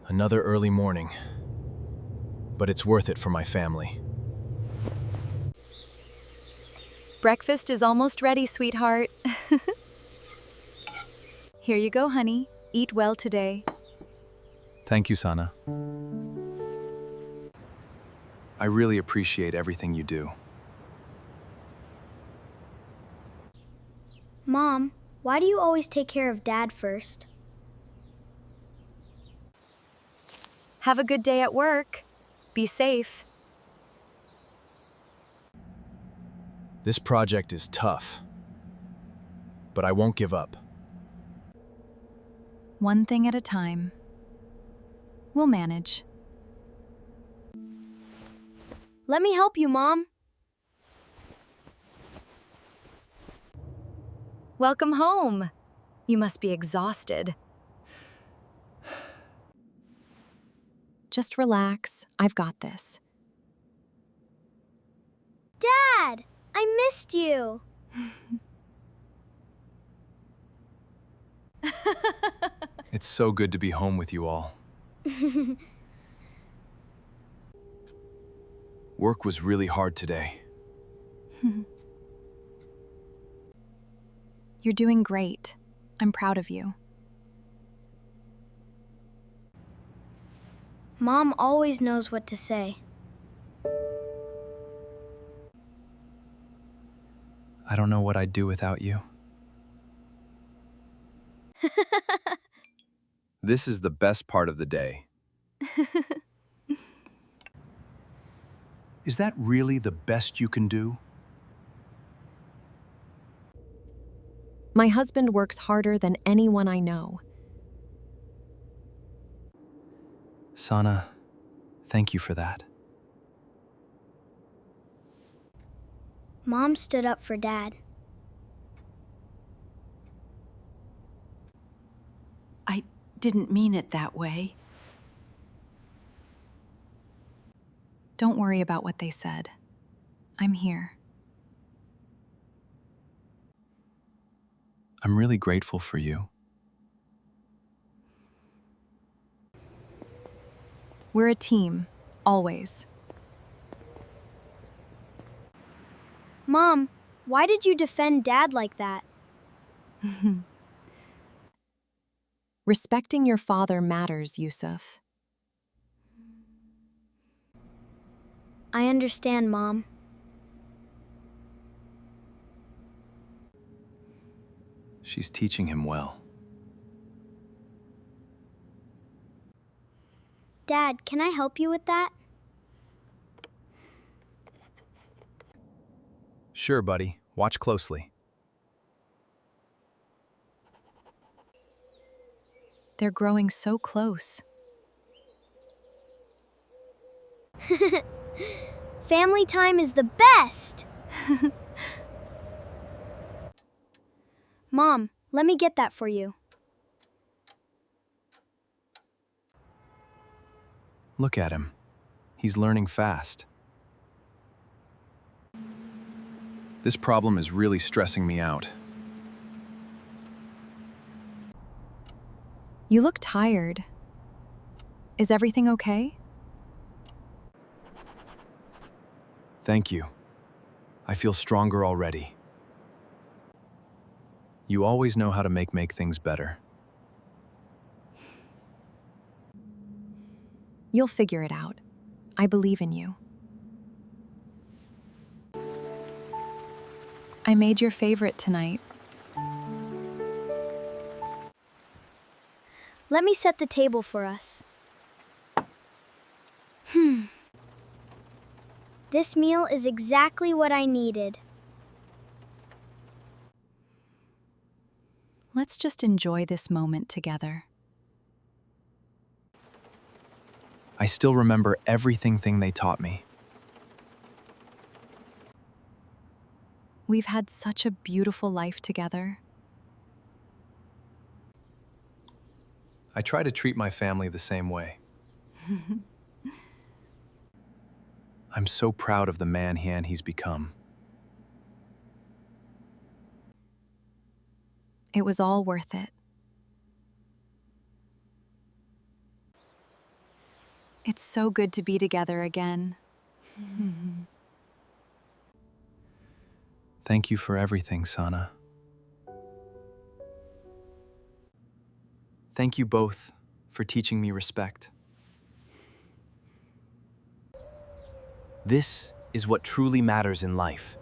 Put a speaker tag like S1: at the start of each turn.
S1: Another early morning, but it's worth it for my family.
S2: Breakfast is almost ready, sweetheart. Here you go, honey. Eat well today.
S1: Thank you, Sana. I really appreciate everything you do.
S3: Mom, why do you always take care of Dad first?
S2: Have a good day at work. Be safe.
S1: This project is tough, but I won't give up.
S2: One thing at a time. We'll manage.
S3: Let me help you, Mom.
S2: Welcome home. You must be exhausted. Just relax. I've got this.
S3: Dad, I missed you.
S1: It's so good to be home with you all. Work was really hard today.
S2: You're doing great. I'm proud of you.
S3: Mom always knows what to say.
S1: I don't know what I'd do without you. This is the best part of the day.
S4: Is that really the best you can do?
S2: My husband works harder than anyone I know.
S1: Sana, thank you for that.
S3: Mom stood up for Dad.
S5: I didn't mean it that way.
S2: Don't worry about what they said. I'm here.
S1: I'm really grateful for you.
S2: We're a team, always.
S3: Mom, why did you defend Dad like that?
S2: Respecting your father matters, Yusuf.
S3: I understand, Mom.
S1: She's teaching him well.
S3: Dad, can I help you with that?
S1: Sure, buddy. Watch closely.
S2: They're growing so close.
S3: Family time is the best! Mom, let me get that for you.
S1: Look at him. He's learning fast. This problem is really stressing me out.
S2: You look tired. Is everything okay?
S1: Thank you. I feel stronger already. You always know how to make things better.
S2: You'll figure it out. I believe in you. I made your favorite tonight.
S3: Let me set the table for us. This meal is exactly what I needed.
S2: Let's just enjoy this moment together.
S1: I still remember everything they taught me.
S2: We've had such a beautiful life together.
S1: I try to treat my family the same way. I'm so proud of the man he's become.
S2: It was all worth it. It's so good to be together again.
S1: Thank you for everything, Sana. Thank you both for teaching me respect. This is what truly matters in life.